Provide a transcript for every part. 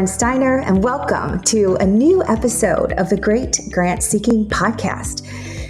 Lauren Steiner, and welcome to a new episode of the Great Grant Seeking Podcast.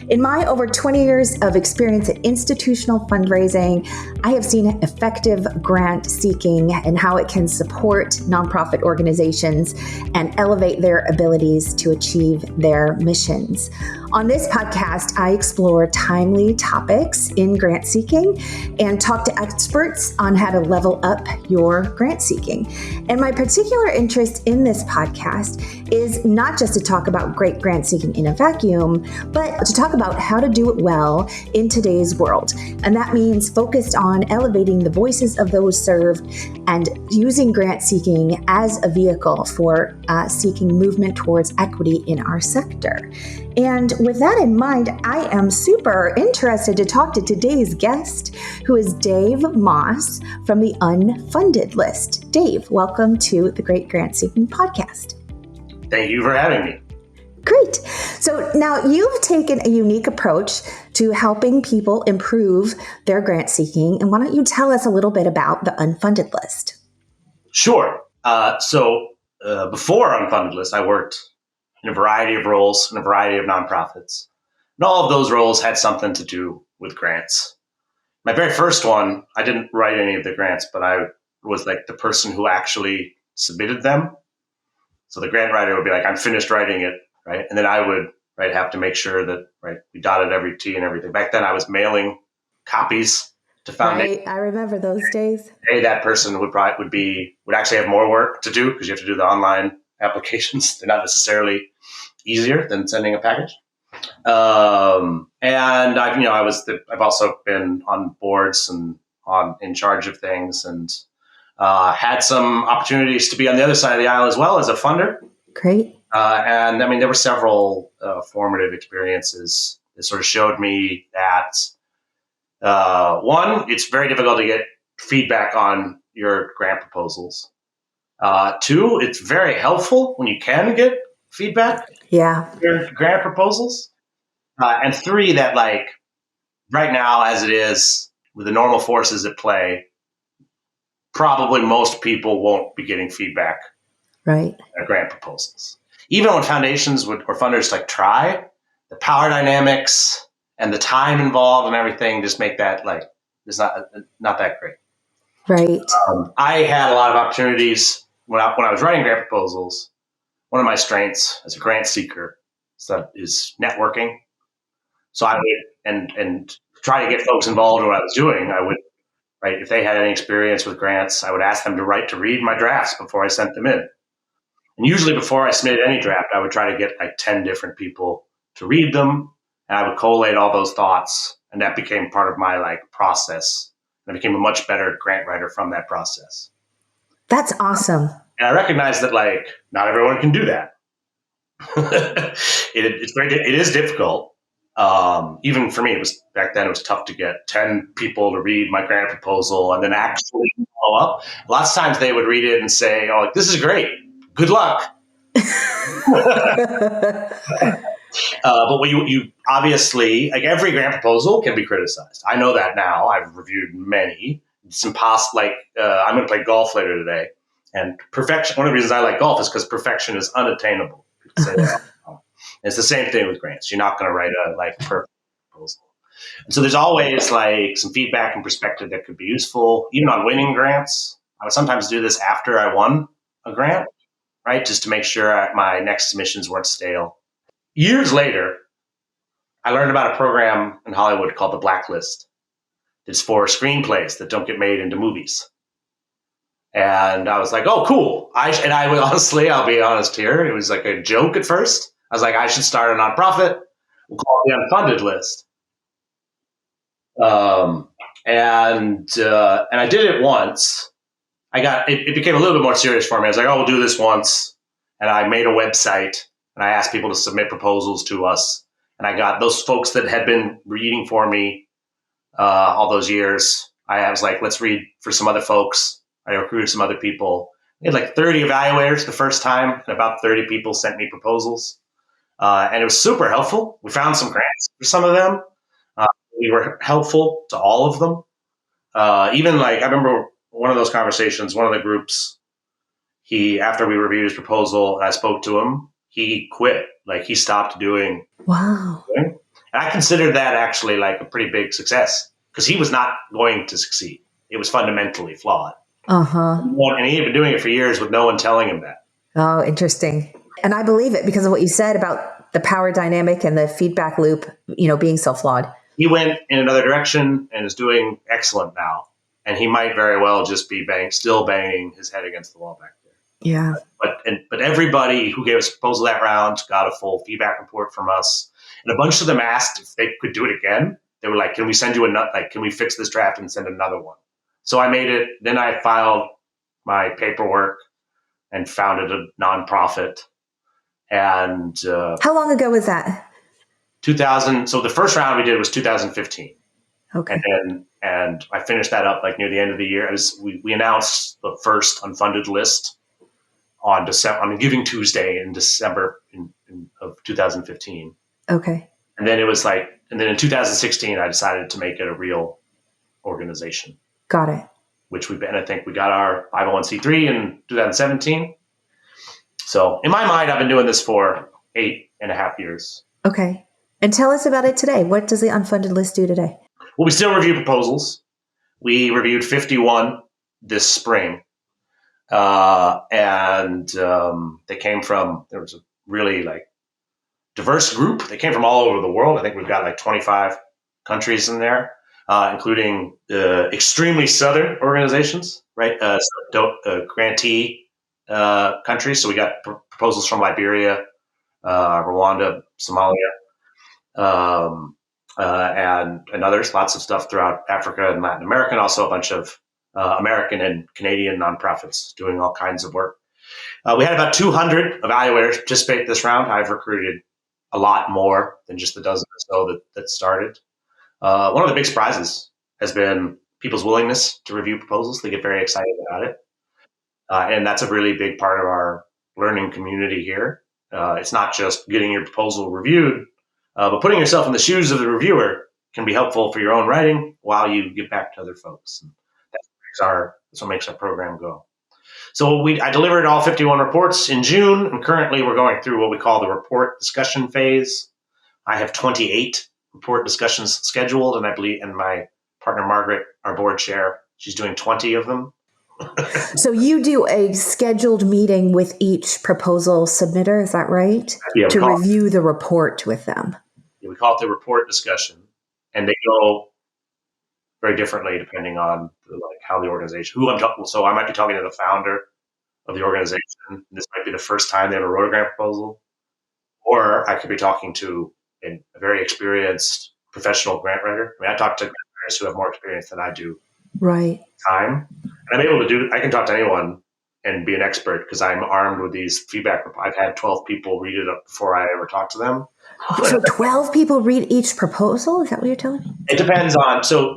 In my over 20 years of experience in institutional fundraising, I have seen effective grant seeking and how it can support nonprofit organizations and elevate their abilities to achieve their missions. On this podcast, I explore timely topics in grant seeking and talk to experts on how to level up your grant seeking. And my particular interest in this podcast is not just to talk about great grant seeking in a vacuum, but to talk about how to do it well in today's world. And that means focused on elevating the voices of those served and using grant seeking as a vehicle for seeking movement towards equity in our sector. And with that in mind, I am super interested to talk to today's guest, who is Dave Moss from the Unfunded List. Dave, welcome to the Great Grant Seeking Podcast. Thank you for having me. Great. So now you've taken a unique approach to helping people improve their grant seeking. And why don't you tell us a little bit about the Unfunded List? Sure. So before Unfunded List, I worked in a variety of roles in a variety of nonprofits. And all of those roles had something to do with grants. My very first one, I didn't write any of the grants, but I was like the person who actually submitted them. So the grant writer would be like, I'm finished writing it, right? And then I would have to make sure that we dotted every T and everything. Back then I was mailing copies to foundations. Right, I remember those days. Hey, that person would actually have more work to do because you have to do the online applications. They're not necessarily easier than sending a package. And I've also been on boards and in charge of things, and had some opportunities to be on the other side of the aisle as well as a funder. Great. And I mean, there were several formative experiences that sort of showed me that one, it's very difficult to get feedback on your grant proposals. Two, it's very helpful when you can get feedback. Yeah. On your grant proposals. And three, that right now, as it is with the normal forces at play, probably most people won't be getting feedback. Right. On grant proposals. Even when foundations or funders try, the power dynamics and the time involved and everything just make that it's not that great. Right. I had a lot of opportunities when I was writing grant proposals. One of my strengths as a grant seeker is networking. So I would and try to get folks involved in what I was doing. I would, if they had any experience with grants, I would ask them to read my drafts before I sent them in. And usually before I submitted any draft, I would try to get 10 different people to read them. And I would collate all those thoughts. And that became part of my process. And I became a much better grant writer from that process. That's awesome. And I recognize that not everyone can do that. It is difficult. Even for me, back then it was tough to get 10 people to read my grant proposal and then actually follow up. Lots of times they would read it and say, "Oh, this is great. Good luck." But you obviously, every grant proposal can be criticized. I know that now. I've reviewed many. It's impossible. I'm going to play golf later today. And perfection, one of the reasons I like golf is because perfection is unattainable. People say that. It's the same thing with grants. You're not going to write a perfect proposal. And so there's always some feedback and perspective that could be useful. Even on winning grants, I would sometimes do this after I won a grant, just to make sure my next submissions weren't stale. Years later, I learned about a program in Hollywood called the Blacklist. It's for screenplays that don't get made into movies. And I was like, oh, cool. I'll be honest here. It was a joke at first. I was like, I should start a nonprofit. We'll call it the Unfunded List. And I did it once. It became a little bit more serious for me. I was like, oh, we'll do this once. And I made a website and I asked people to submit proposals to us. And I got those folks that had been reading for me all those years. I was like, let's read for some other folks. I recruited some other people. We had 30 evaluators the first time, and about 30 people sent me proposals. And it was super helpful. We found some grants for some of them. We were helpful to all of them. I remember one of those conversations, one of the groups, after we reviewed his proposal and I spoke to him, he quit. Like he stopped doing. Wow. And I considered that actually like a pretty big success because he was not going to succeed. It was fundamentally flawed. Uh-huh. And he had been doing it for years with no one telling him that. Oh, interesting. And I believe it because of what you said about the power dynamic and the feedback loop, being so flawed. He went in another direction and is doing excellent now. And he might very well just be still banging his head against the wall back there. Yeah. But everybody who gave us a proposal that round got a full feedback report from us. And a bunch of them asked if they could do it again. They were like, can we send you can we fix this draft and send another one? So I made it. Then I filed my paperwork and founded a nonprofit. And how long ago was that? 2000. So the first round we did was 2015. Okay. And I finished that up like near the end of the year. We announced the first unfunded list on Giving Tuesday in December of 2015. Okay. And then in 2016, I decided to make it a real organization. Got it. I think we got our 501c3 in 2017. So in my mind, I've been doing this for 8.5 years. Okay. And tell us about it today. What does the Unfunded List do today? Well, we still review proposals. We reviewed 51 this spring. And they came from, there was a really diverse group. They came from all over the world. I think we've got 25 countries in there, including extremely southern organizations, right? Grantee countries. So we got proposals from Liberia, Rwanda, Somalia, and others. Lots of stuff throughout Africa and Latin America, and also a bunch of American and Canadian nonprofits doing all kinds of work. We had about 200 evaluators participate this round. I've recruited a lot more than just the dozen or so that started. One of the big surprises has been people's willingness to review proposals. They get very excited about it. And that's a really big part of our learning community here. It's not just getting your proposal reviewed, but putting yourself in the shoes of the reviewer can be helpful for your own writing while you give back to other folks. And that's what makes our program go. So I delivered all 51 reports in June, and currently we're going through what we call the report discussion phase. I have 28 report discussions scheduled, and I believe, and my partner Margaret, our board chair, she's doing 20 of them. So you do a scheduled meeting with each proposal submitter, is that right? Yeah, to review the report with them. Yeah, we call it the report discussion, and they go very differently depending on how the organization, who I'm talking. So I might be talking to the founder of the organization. This might be the first time they ever wrote a grant proposal, or I could be talking to a very experienced professional grant writer. I mean, I talk to grant writers who have more experience than I do. Right. Time, and I'm able to I can talk to anyone and be an expert because I'm armed with these feedback. I've had 12 people read it up before I ever talk to them. So 12 people read each proposal? Is that what you're telling me? It depends on, so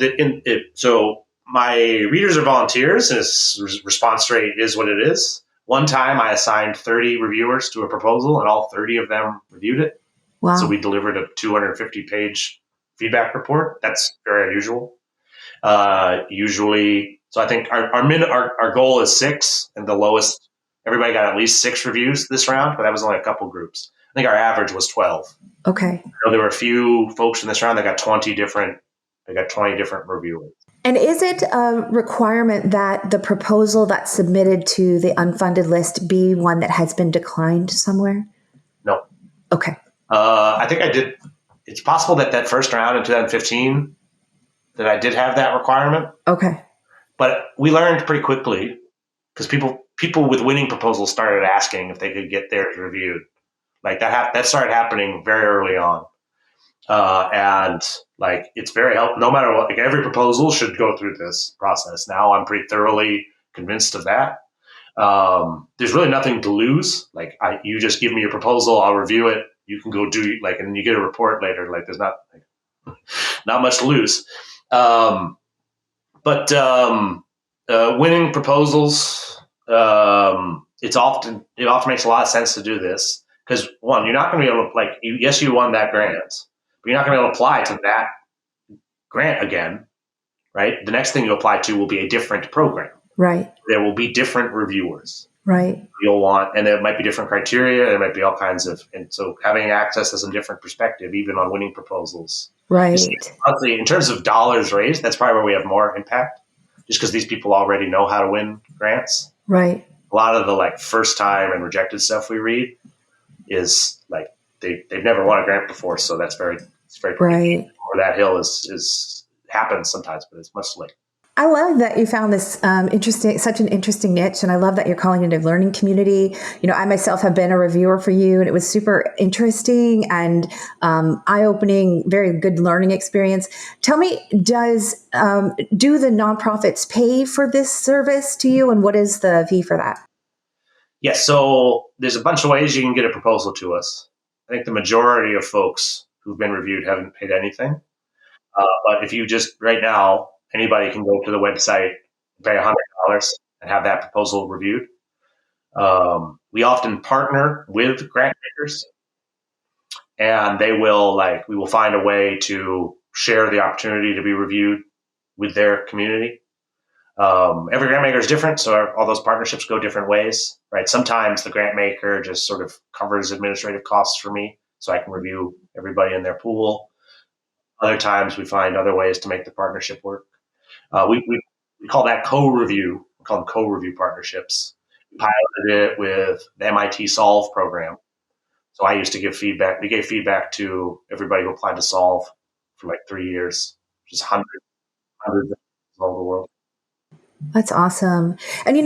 my readers are volunteers and its response rate is what it is. One time I assigned 30 reviewers to a proposal and all 30 of them reviewed it. Wow. So we delivered a 250-page feedback report. That's very unusual. Usually, so I think our goal is 6, and the lowest, everybody got at least 6 reviews this round, but that was only a couple groups. I think our average was 12. Okay. So there were a few folks in this round that got 20 different reviewers. And is it a requirement that the proposal that's submitted to the unfunded list be one that has been declined somewhere? No. Okay. I think I did. It's possible that first round in 2015 that I did have that requirement. Okay. But we learned pretty quickly because people with winning proposals started asking if they could get theirs reviewed. That started happening very early on. And it's very helpful. No matter what, every proposal should go through this process. Now I'm pretty thoroughly convinced of that. There's really nothing to lose. You just give me your proposal, I'll review it. You can go do and then you get a report later. There's not much to lose. But winning proposals, it often makes a lot of sense to do this because one, you're not going to be able to yes, you won that grant, but you're not going to be able to apply to that grant again, right? The next thing you apply to will be a different program. Right. There will be different reviewers. Right. you'll want, and there might be different criteria. There might be all kinds of, and so having access to some different perspective, even on winning proposals. Right. Honestly, in terms of dollars raised, that's probably where we have more impact, just because these people already know how to win grants. Right. A lot of the like first time and rejected stuff we read is like they've never won a grant before, so it's very Right. or that hill is happens sometimes, but it's much later. I love that you found this such an interesting niche, and I love that you're calling it a learning community. I myself have been a reviewer for you, and it was super interesting and eye-opening, very good learning experience. Tell me, do the nonprofits pay for this service to you, and what is the fee for that? Yes, so there's a bunch of ways you can get a proposal to us. I think the majority of folks who've been reviewed haven't paid anything. But if you just right now, anybody can go to the website, pay $100 and have that proposal reviewed. We often partner with grant makers, and we will find a way to share the opportunity to be reviewed with their community. Every grant maker is different, so all those partnerships go different ways, right? Sometimes the grant maker just sort of covers administrative costs for me, so I can review everybody in their pool. Other times we find other ways to make the partnership work. We call that co-review. We call them co-review partnerships. We piloted it with the MIT Solve program. So I used to give feedback. We gave feedback to everybody who applied to Solve for like 3 years, just hundreds all over the world. That's awesome. And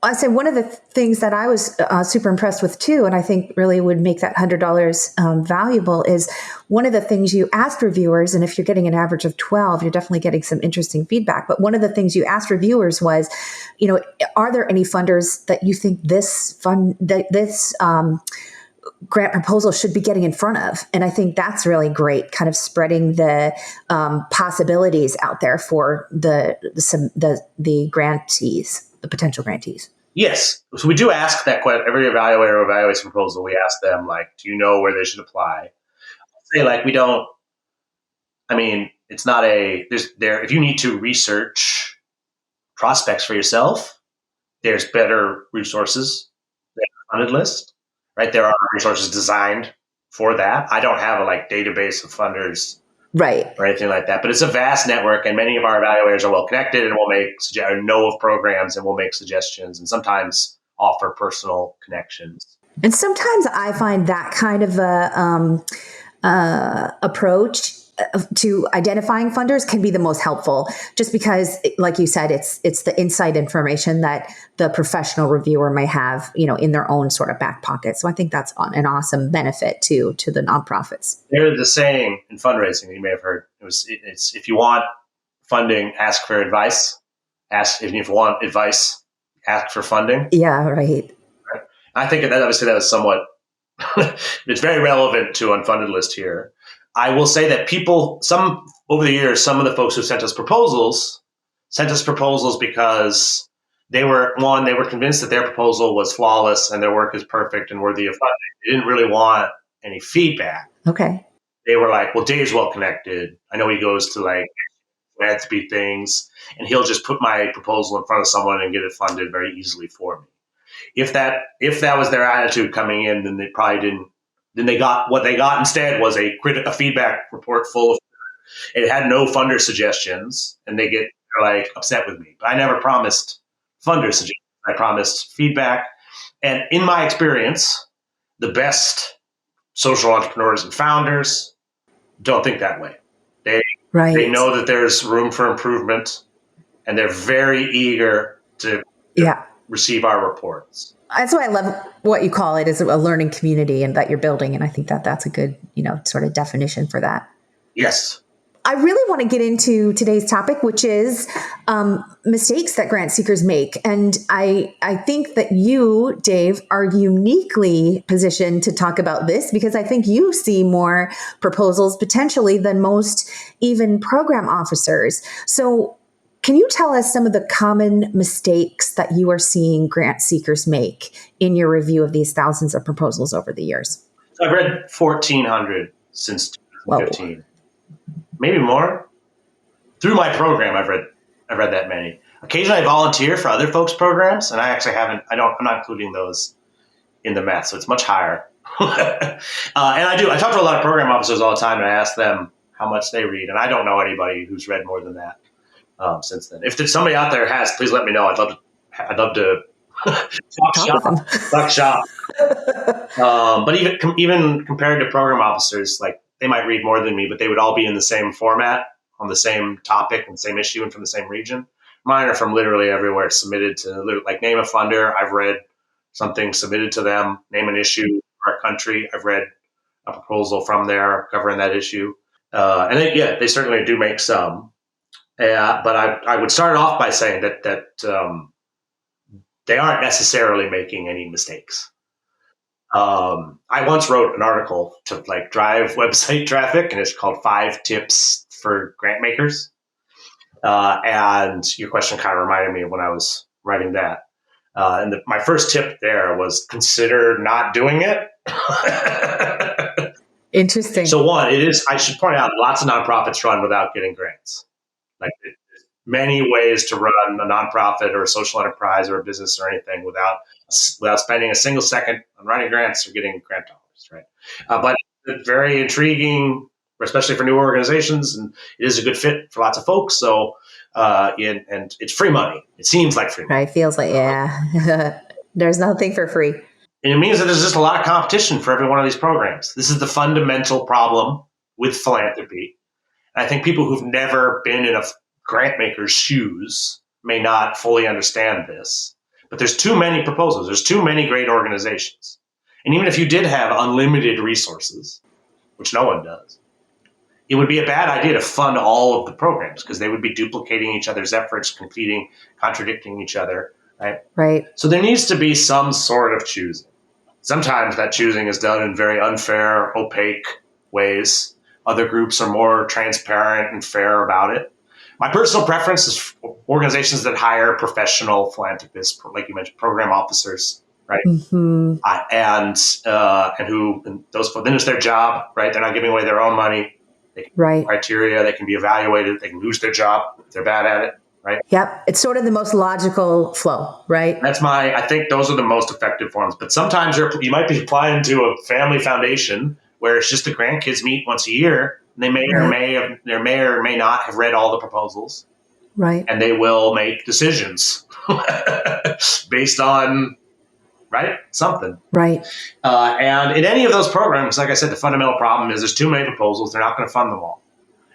I say one of the things that I was super impressed with too, and I think really would make that $100 valuable, is one of the things you asked reviewers, and if you're getting an average of 12, you're definitely getting some interesting feedback. But one of the things you asked reviewers was, are there any funders that you think this grant proposal should be getting in front of? And I think that's really great, kind of spreading the possibilities out there for the grantees, the potential grantees. Yes. So we do ask that question. Every evaluator who evaluates a proposal, we ask them, like, do you know where they should apply? Say, like, we don't, it's not if you need to research prospects for yourself, there's better resources than Unfunded List, right? There are resources designed for that. I don't have a database of funders, right, or anything like that, but it's a vast network, and many of our evaluators are well connected and will know of programs and will make suggestions and sometimes offer personal connections. And sometimes I find that kind of a approach to identifying funders can be the most helpful, just because, like you said, it's the inside information that the professional reviewer may have, in their own sort of back pocket. So I think that's an awesome benefit to the nonprofits. There's the saying in fundraising that you may have heard. It's if you want funding, ask for advice. If you want advice, ask for funding. Yeah, right. I think that obviously that was somewhat. It's very relevant to Unfunded List here. I will say that over the years, some of the folks who sent us proposals because they were convinced that their proposal was flawless and their work is perfect and worthy of funding. They didn't really want any feedback. Okay. They were like, well, Dave's well connected. I know he goes to philanthropy things, and he'll just put my proposal in front of someone and get it funded very easily for me. If that was their attitude coming in, then they probably didn't. Then what they got instead was a feedback report full of, it had no funder suggestions, and they're upset with me. But I never promised funder suggestions. I promised feedback. And in my experience, the best social entrepreneurs and founders don't think that way. They know that there's room for improvement, and they're very eager to receive our reports. That's why I love what you call it, is a learning community, and that you're building. And I think that that's a good, sort of definition for that. Yes. I really want to get into today's topic, which is mistakes that grant seekers make. And I think that you, Dave, are uniquely positioned to talk about this, because I think you see more proposals potentially than most even program officers. So can you tell us some of the common mistakes that you are seeing grant seekers make in your review of these thousands of proposals over the years? So I've read 1,400 since 2015. Whoa. Maybe more. Through my program, I've read I've read that many. Occasionally I volunteer for other folks' programs, and I actually haven't, I'm not including those in the math, so it's much higher. And I talk to a lot of program officers all the time, and I ask them how much they read, and I don't know anybody who's read more than that since then. If there's somebody out there has, please let me know. I'd love to talk shop. But even compared to program officers, like they might read more than me, but they would all be in the same format, on the same topic and same issue, and from the same region. Mine are from literally everywhere, submitted to, like, name a funder. I've read something submitted to them. Name an issue for our country. I've read a proposal from there covering that issue. And they certainly do make some. But I would start off by saying that they aren't necessarily making any mistakes. I once wrote an article to drive website traffic, and it's called 5 Tips for Grant Makers. And your question kind of reminded me of when I was writing that. And my first tip there was consider not doing it. Interesting. So one, I should point out, lots of nonprofits run without getting grants. Like, there's many ways to run a nonprofit or a social enterprise or a business or anything without spending a single second on writing grants or getting grant dollars, right? But it's very intriguing, especially for new organizations, and it is a good fit for lots of folks. So, and it's free money. It seems like free money. Right. Feels like, yeah. There's nothing for free. And it means that there's just a lot of competition for every one of these programs. This is the fundamental problem with philanthropy. And I think people who've never been in a grant maker's shoes may not fully understand this. But there's too many proposals. There's too many great organizations. And even if you did have unlimited resources, which no one does, it would be a bad idea to fund all of the programs, because they would be duplicating each other's efforts, competing, contradicting each other, right? Right. So there needs to be some sort of choosing. Sometimes that choosing is done in very unfair, opaque ways. Other groups are more transparent and fair about it. My personal preference is organizations that hire professional philanthropists, like you mentioned, program officers, right? Mm-hmm. And those, then it's their job, right? They're not giving away their own money. They can right. criteria, they can be evaluated, they can lose their job if they're bad at it, right? Yep. It's sort of the most logical flow, right? I think those are the most effective forms. But sometimes you might be applying to a family foundation where it's just the grandkids meet once a year, and they may or may not have read all the proposals. Right. And they will make decisions based on, right, something. Right. And in any of those programs, like I said, the fundamental problem is there's too many proposals. They're not going to fund them all.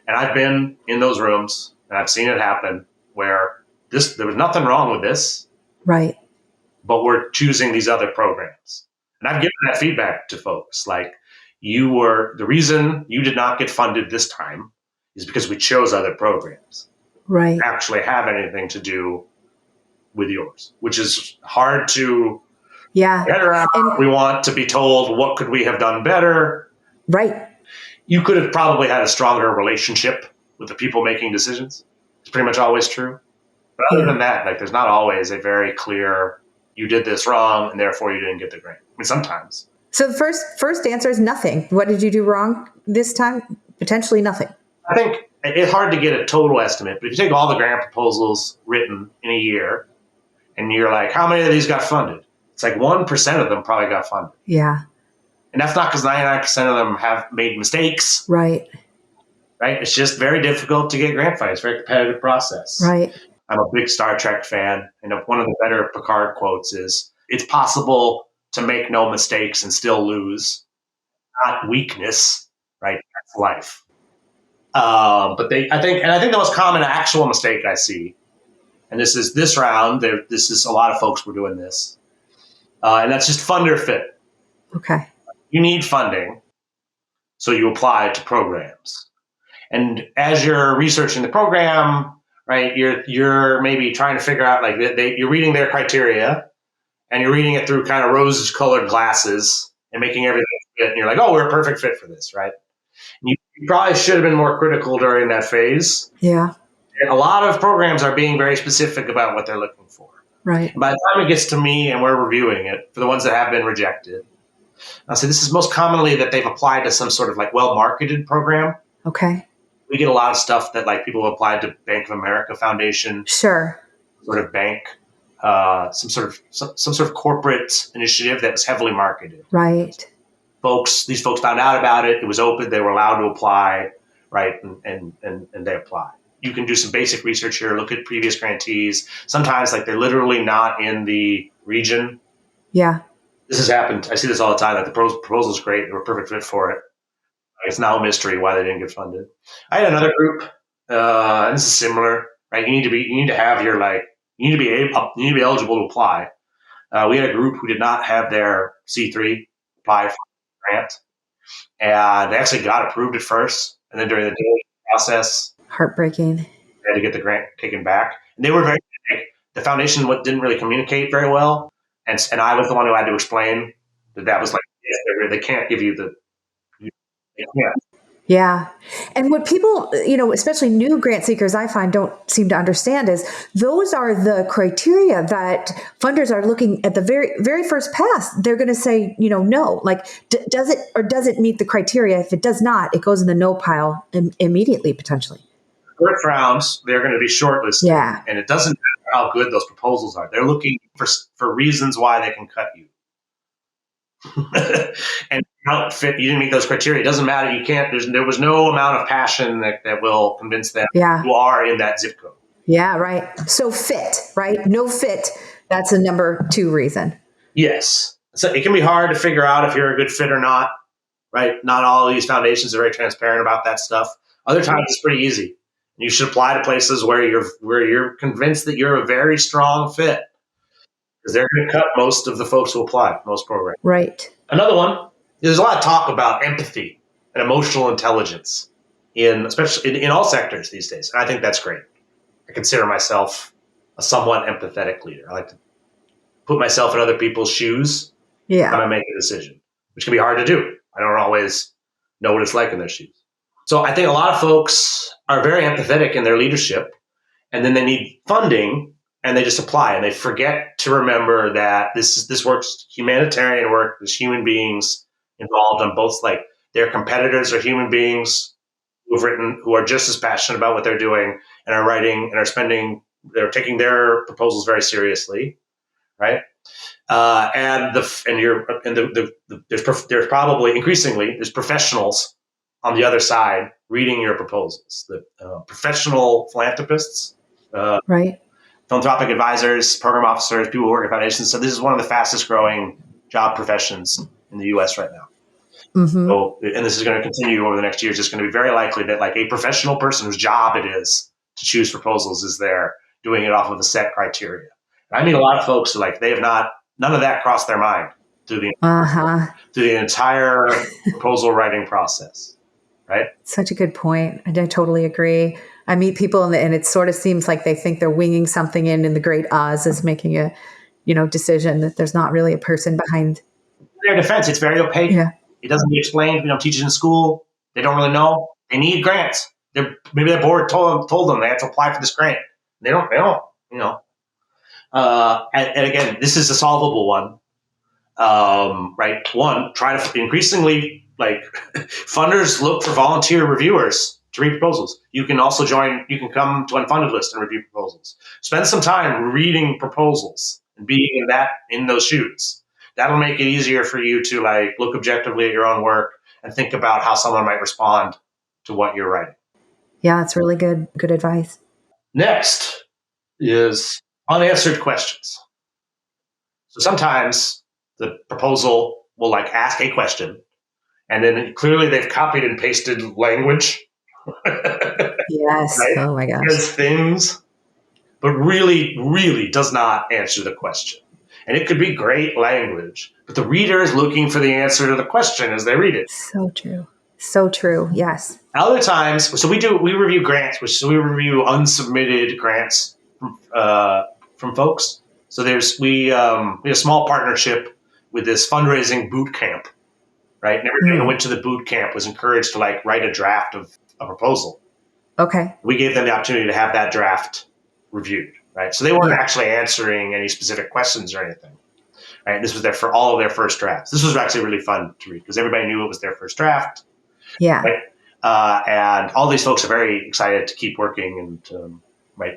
And I've been in those rooms, and I've seen it happen where there was nothing wrong with this. Right. But we're choosing these other programs. And I've given that feedback to folks. Like, the reason you did not get funded this time is because we chose other programs. Right. Actually have anything to do with yours, which is hard to get around. And we want to be told, what could we have done better? Right. You could have probably had a stronger relationship with the people making decisions. It's pretty much always true. But other than that, there's not always a very clear, you did this wrong and therefore you didn't get the grant. I mean, sometimes. So the first answer is nothing. What did you do wrong this time? Potentially nothing. I think it's hard to get a total estimate, but if you take all the grant proposals written in a year and you're like, how many of these got funded? It's like 1% of them probably got funded. Yeah. And that's not because 99% of them have made mistakes. Right. Right? It's just very difficult to get grant funding. It's a very competitive process. Right. I'm a big Star Trek fan. And one of the better Picard quotes is, it's possible to make no mistakes and still lose. Not weakness, right? That's life. But I think the most common actual mistake I see, and this round, this is a lot of folks were doing this, and that's just funder fit. Okay. You need funding, so you apply to programs. And as you're researching the program, right, you're maybe trying to figure out, you're reading their criteria, and you're reading it through kind of rose-colored glasses and making everything fit. And you're like, oh, we're a perfect fit for this, right? And you probably should have been more critical during that phase. Yeah. And a lot of programs are being very specific about what they're looking for. Right. And by the time it gets to me and we're reviewing it, for the ones that have been rejected, I'll say this is most commonly that they've applied to some sort of well-marketed program. Okay. we get a lot of stuff that like people applied to Bank of America Foundation, Sure. sort of bank, some sort of corporate initiative that was heavily marketed. Right. These folks found out about it. It was open. They were allowed to apply, right? And they apply. You can do some basic research here. Look at previous grantees. Sometimes like they're literally not in the region. Yeah. This has happened. I see this all the time. Like the proposal is great. They were a perfect fit for it. It's now a mystery why they didn't get funded. I had another group, and this is similar, right? You need to be eligible to apply. We had a group who did not have their C3 apply for the grant, and they actually got approved at first, and then during the diligence process, Heartbreaking. they had to get the grant taken back. And they were the foundation didn't really communicate very well, and I was the one who had to explain that was like, yes, they can't give you the. Yeah. And what people, especially new grant seekers, I find don't seem to understand is those are the criteria that funders are looking at the very, very first pass. They're going to say, no, like, does it or does it meet the criteria? If it does not, it goes in the no pile immediately, potentially. First rounds, they're going to be shortlisted. Yeah. And it doesn't matter how good those proposals are. They're looking for reasons why they can cut you. And you didn't meet those criteria. It doesn't matter. You can't. There was no amount of passion that will convince them you are in that zip code. Yeah, right. So fit, right? No fit. That's a number 2 reason. Yes. So it can be hard to figure out if you're a good fit or not. Right? Not all of these foundations are very transparent about that stuff. Other times it's pretty easy. You should apply to places where you're convinced that you're a very strong fit. Because they're going to cut most of the folks who apply, most programs. Right. Another one, there's a lot of talk about empathy and emotional intelligence especially in all sectors these days. And I think that's great. I consider myself a somewhat empathetic leader. I like to put myself in other people's shoes when I make a decision, which can be hard to do. I don't always know what it's like in their shoes. So I think a lot of folks are very empathetic in their leadership, and then they need funding. And they just apply, and they forget to remember that this works humanitarian work. There's human beings involved on both. Like their competitors are human beings who are just as passionate about what they're doing and are writing and they're taking their proposals very seriously, right? There's probably increasingly there's professionals on the other side reading your proposals. The professional philanthropists, right. Philanthropic advisors, program officers, people who work at foundations. So this is one of the fastest growing job professions in the U.S. right now. Mm-hmm. So, and this is going to continue over the next years. It's going to be very likely that like a professional person whose job it is to choose proposals is there doing it off of a set criteria. And I mean, a lot of folks are like, none of that crossed their mind through the entire proposal writing process. Right? Such a good point. I totally agree. I meet people and it sort of seems like they think they're winging something in the great Oz is making a, decision that there's not really a person behind. In their defense, it's very opaque. Yeah. It doesn't get explained. Teachers in school, they don't really know. They need grants. Maybe their board told them they have to apply for this grant. They don't, and again, this is a solvable one. Right. One, try to increasingly funders look for volunteer reviewers to read proposals. You can also you can come to Unfunded List and review proposals. Spend some time reading proposals and being in those shoes. That'll make it easier for you to look objectively at your own work and think about how someone might respond to what you're writing. Yeah, that's really good advice. Next is unanswered questions. So sometimes the proposal will ask a question, and then clearly they've copied and pasted language. Yes. Right? Oh my gosh. Says things, but really, really does not answer the question. And it could be great language, but the reader is looking for the answer to the question as they read it. So true. So true. Yes. Other times, so we review grants, we review unsubmitted grants from folks. So we have a small partnership with this fundraising boot camp, right? And everybody who went to the boot camp was encouraged to write a draft of a proposal. Okay. We gave them the opportunity to have that draft reviewed, right? So they weren't actually answering any specific questions or anything, right? This was for all of their first drafts. This was actually really fun to read because everybody knew it was their first draft. Yeah. And all these folks are very excited to keep working and to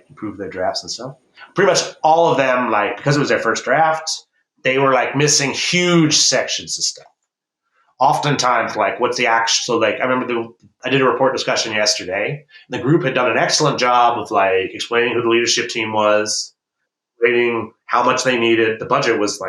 improve their drafts and stuff. Pretty much all of them, because it was their first draft, they were missing huge sections of stuff. Oftentimes, what's the action? So, I remember I did a report discussion yesterday. The group had done an excellent job of explaining who the leadership team was, explaining how much they needed. The budget was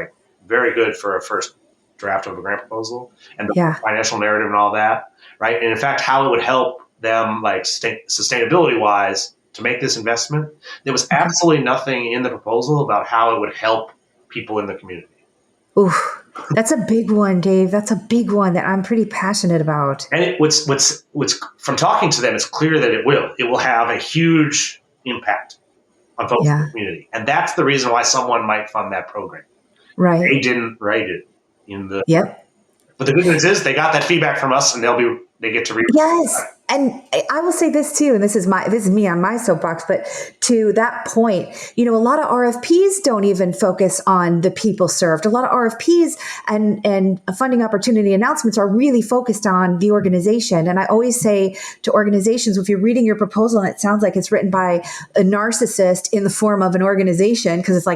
very good for a first draft of a grant proposal, and the financial narrative and all that, right? And in fact, how it would help them sustainability wise to make this investment. There was absolutely nothing in the proposal about how it would help people in the community. Ooh, that's a big one, Dave. That's a big one that I'm pretty passionate about. And what's from talking to them, it's clear that it will have a huge impact on folks in the community. And that's the reason why someone might fund that program. Right. They didn't write it in the. Yep. But the good news is they got that feedback from us, and they get to read. Yes. And I will say this too, and this is me on my soapbox, but to that point, a lot of RFPs don't even focus on the people served. A lot of RFPs and funding opportunity announcements are really focused on the organization. And I always say to organizations, if you're reading your proposal and it sounds like it's written by a narcissist in the form of an organization, because it's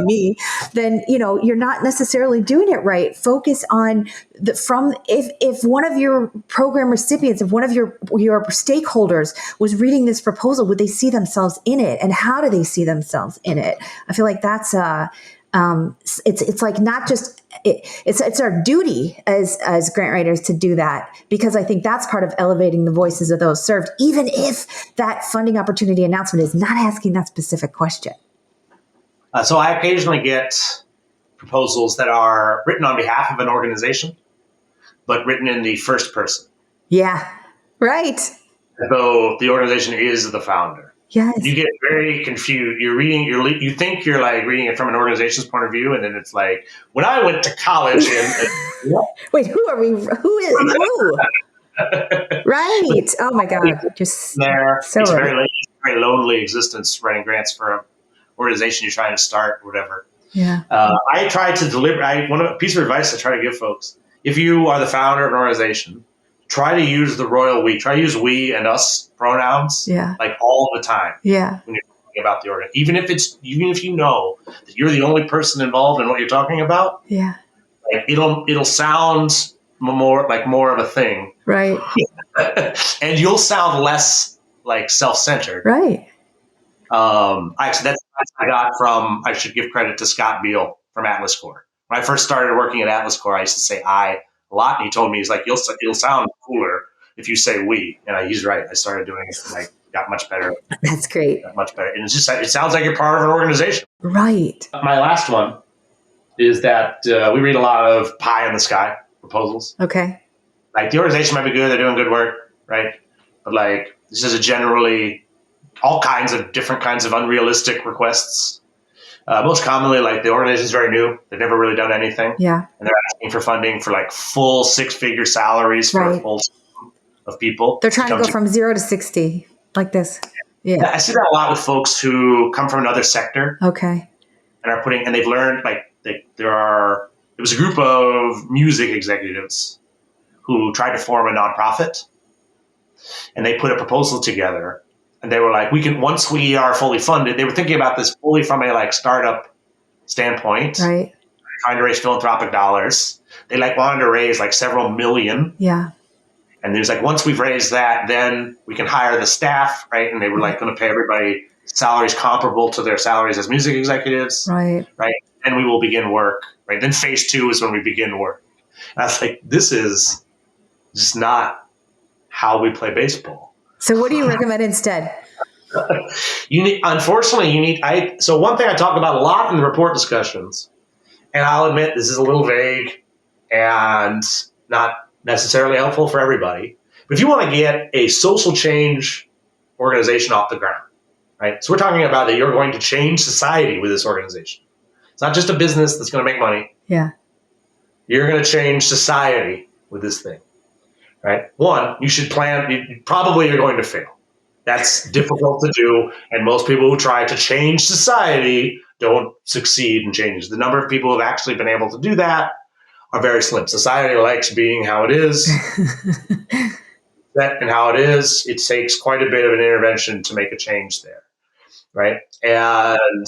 me, then, you're not necessarily doing it right. Focus on if one of your program recipients, if one of your stakeholders was reading this proposal, would they see themselves in it, and how do they see themselves in it? I feel like that's it's not just it's our duty as grant writers to do that, because I think that's part of elevating the voices of those served, even if that funding opportunity announcement is not asking that specific question. So I occasionally get proposals that are written on behalf of an organization, but written in the first person. Yeah. Right. So the organization is the founder. Yes. You get very confused. You think you're reading it from an organization's point of view, and then it's when I went to college and wait, who are we? Who is who? Right. Oh my God. Just there. So it's a very lonely existence writing grants for an organization you're trying to start or whatever. Yeah. I try to deliver. A piece of advice I try to give folks: if you are the founder of an organization, try to use the royal we. Try to use we and us pronouns, all the time. Yeah. When you're talking about the organ, even if you know that you're the only person involved in what you're talking about. Yeah. It'll sound more of a thing, right? And you'll sound less self-centered, right? Actually, that's what I got from. I should give credit to Scott Beal from Atlas Corps. When I first started working at Atlas Corps, I used to say I a lot, and he told me, he's you'll sound cooler if you say we, and he's right. I started doing it, and I got much better. That's great. Got much better, and it sounds like you're part of an organization, right? My last one is that we read a lot of pie in the sky proposals. Okay, the organization might be good; they're doing good work, right? But this is generally all kinds of different kinds of unrealistic requests. Most commonly, the organization is very new. They've never really done anything. Yeah. And they're asking for funding for full 6-figure salaries for a full team of people. They're trying to go from 0 to 60 like this. Yeah. I see that a lot with folks who come from another sector. Okay. And they've learned, there was a group of music executives who tried to form a nonprofit, and they put a proposal together. And they were once we are fully funded, they were thinking about this fully from a startup standpoint, right? Trying to raise philanthropic dollars. They wanted to raise several million. Yeah. And there's once we've raised that, then we can hire the staff, right? And they were going to pay everybody salaries comparable to their salaries as music executives. Right. Right. And we will begin work. Right. Then phase 2 is when we begin work. And I was this is just not how we play baseball. So what do you recommend instead? So one thing I talk about a lot in the report discussions, and I'll admit this is a little vague and not necessarily helpful for everybody, but if you want to get a social change organization off the ground, right? So we're talking about that you're going to change society with this organization. It's not just a business that's going to make money. Yeah. You're going to change society with this thing. Right? One, you should plan. Probably you're going to fail. That's difficult to do, and most people who try to change society don't succeed in changes. The number of people who have actually been able to do that are very slim. Society likes being how it is. set and how it is, it takes quite a bit of an intervention to make a change there, right? And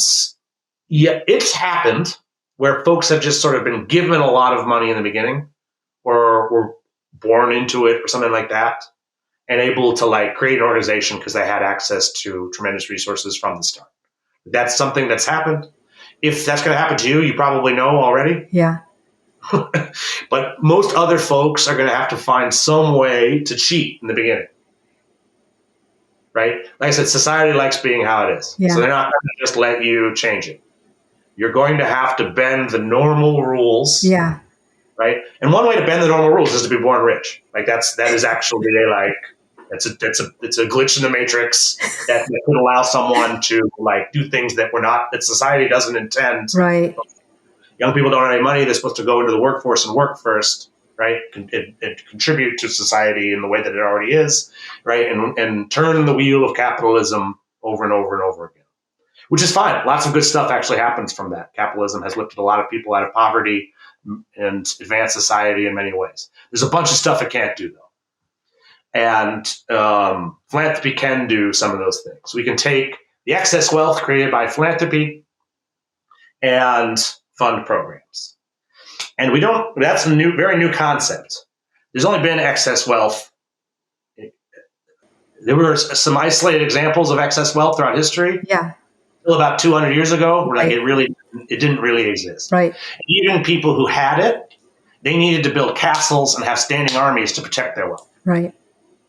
yeah, it's happened where folks have just sort of been given a lot of money in the beginning, or were born into it or something like that, and able to like create an organization because they had access to tremendous resources from the start. That's something that's happened. If that's going to happen to you, you probably know already. Yeah. But most other folks are going to have to find some way to cheat in the beginning. Right? Like I said, society likes being how it is. Yeah. So they're not going to just let you change it. You're going to have to bend the normal rules. Yeah. Right? And one way to bend the normal rules is to be born rich. Like that is actually it's a glitch in the matrix that could allow someone to like do things that society doesn't intend. Right. Young people don't have any money. They're supposed to go into the workforce and work first, right? And contribute to society in the way that it already is, right? And turn the wheel of capitalism over and over and over again, which is fine. Lots of good stuff actually happens from that. Capitalism has lifted a lot of people out of poverty and advanced society in many ways. There's a bunch of stuff it can't do, though. And philanthropy can do some of those things. We can take the excess wealth created by philanthropy and fund programs. And that's a very new concept. There's only been excess wealth. There were some isolated examples of excess wealth throughout history. Yeah. Until about 200 years ago, where it didn't really exist. Right. Even people who had it, they needed to build castles and have standing armies to protect their wealth. Right.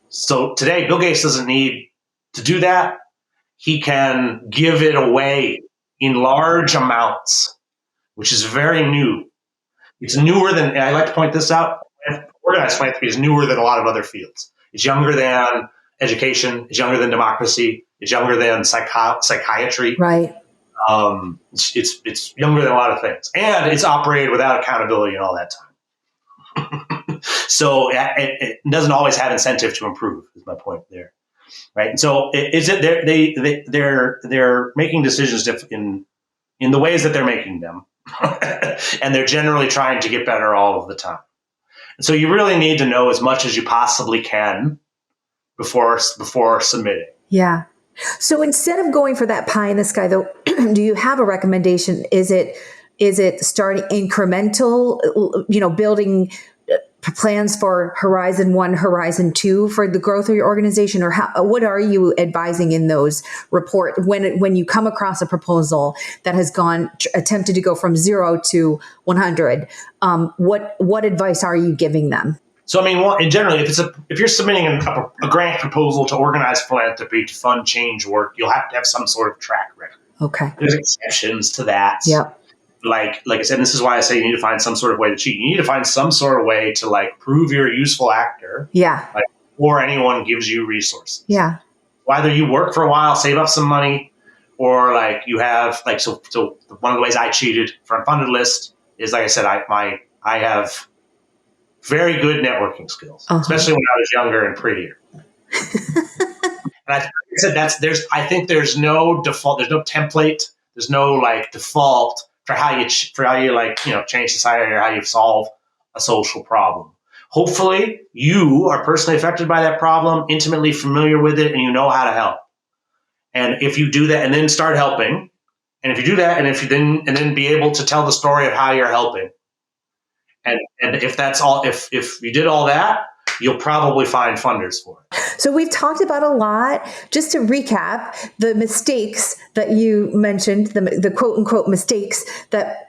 So today, Bill Gates doesn't need to do that. He can give it away in large amounts, which is very new. It's newer than, and I like to point this out, organized philanthropy is newer than a lot of other fields. It's younger than education. It's younger than democracy. It's younger than psychiatry. Right. It's younger than a lot of things. And it's operated without accountability and all that time. So it doesn't always have incentive to improve, is my point there. Right. And so they're making decisions in the ways that they're making them. And they're generally trying to get better all of the time. And so you really need to know as much as you possibly can before submitting. Yeah. So instead of going for that pie in the sky, though, do you have a recommendation? Is it starting incremental, building plans for Horizon 1, Horizon 2 for the growth of your organization? Or what are you advising in those reports when you come across a proposal that has attempted to go from 0 to 100? What advice are you giving them? So, I mean, generally, if you're submitting a grant proposal to organize philanthropy to fund change work, you'll have to have some sort of track record. Okay. There's exceptions to that. Yeah. Like I said, this is why I say you need to find some sort of way to cheat. You need to find some sort of way to prove you're a useful actor. Yeah. Before anyone gives you resources. Yeah. Whether you work for a while, save up some money, or you have so one of the ways I cheated for Unfunded List is, like I said, I have very good networking skills, especially when I was younger and prettier. And I think there's no default, there's no template, there's no default for how you change society or how you solve a social problem. Hopefully, you are personally affected by that problem, intimately familiar with it, and you know how to help. And if you do that, and then start helping, and if you do that, and then be able to tell the story of how you're helping, and if that's all, if you did all that, you'll probably find funders for it. So we've talked about a lot. Just to recap, the mistakes that you mentioned, the quote unquote mistakes that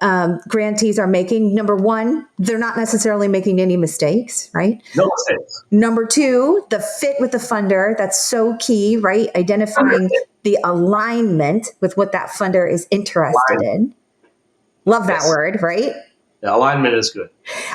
grantees are making. Number one, they're not necessarily making any mistakes, right? No mistakes. Number two, the fit with the funder. That's so key, right? Identifying the alignment with what that funder is interested in. Love that word, right? Yeah, alignment is good.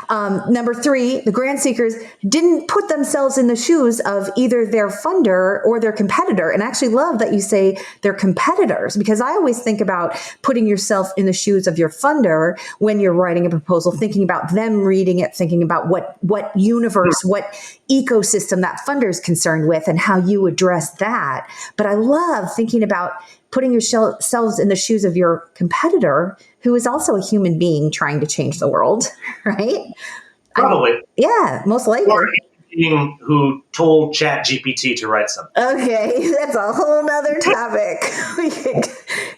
Number three, the grant seekers didn't put themselves in the shoes of either their funder or their competitor. And I actually love that you say they're competitors, because I always think about putting yourself in the shoes of your funder when you're writing a proposal, thinking about them reading it, thinking about what universe, what ecosystem that funder is concerned with and how you address that. But I love thinking about putting yourselves in the shoes of your competitor, who is also a human being trying to change the world, right? Probably. Yeah, most likely. Or being who told ChatGPT to write something. Okay, that's a whole nother topic.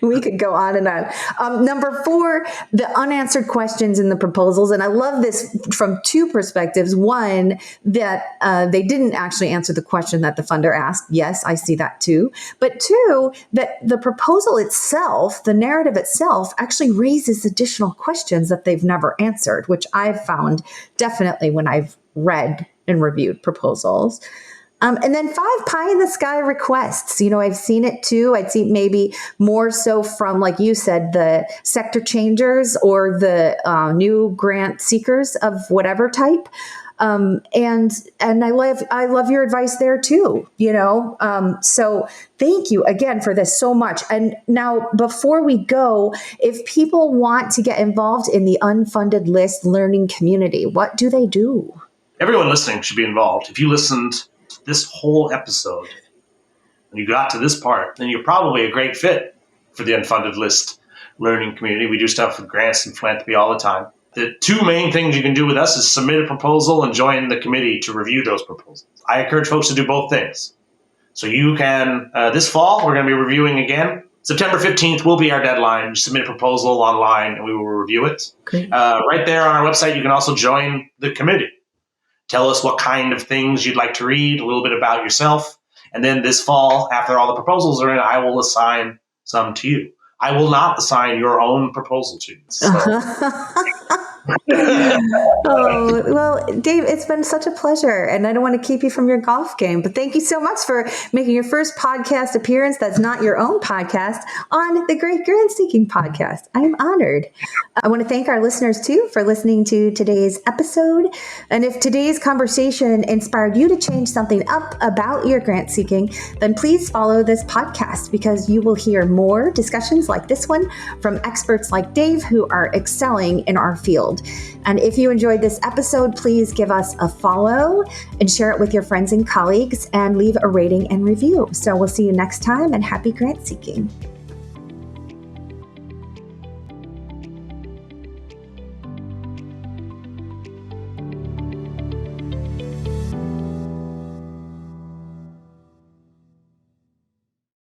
We could go on and on. Number 4, the unanswered questions in the proposals. And I love this from 2 perspectives. One, that they didn't actually answer the question that the funder asked. Yes, I see that too. But 2, that the proposal itself, the narrative itself, actually raises additional questions that they've never answered, which I've found definitely when I've read and reviewed proposals. And then 5, pie in the sky requests. I've seen it too. I'd see maybe more so from, like you said, the sector changers or the new grant seekers of whatever type. And I love your advice there too, so thank you again for this so much. And now, before we go, if people want to get involved in the Unfunded List learning community, what do they do? Everyone listening should be involved. If you listened to this whole episode and you got to this part, then you're probably a great fit for the Unfunded List learning community. We do stuff with grants and philanthropy all the time. The 2 main things you can do with us is submit a proposal and join the committee to review those proposals. I encourage folks to do both things. So you can, this fall, we're going to be reviewing again. September 15th will be our deadline. You submit a proposal online and we will review it. Great. Right there on our website, you can also join the committee. Tell us what kind of things you'd like to read, a little bit about yourself. And then this fall, after all the proposals are in, I will assign some to you. I will not assign your own proposal to you. So. Oh, well, Dave, it's been such a pleasure, and I don't want to keep you from your golf game, but thank you so much for making your first podcast appearance that's not your own podcast on the Great Grant Seeking Podcast. I am honored. I want to thank our listeners too for listening to today's episode. And if today's conversation inspired you to change something up about your grant seeking, then please follow this podcast, because you will hear more discussions like this one from experts like Dave who are excelling in our field. And if you enjoyed this episode, please give us a follow and share it with your friends and colleagues, and leave a rating and review. So we'll see you next time, and happy grant seeking.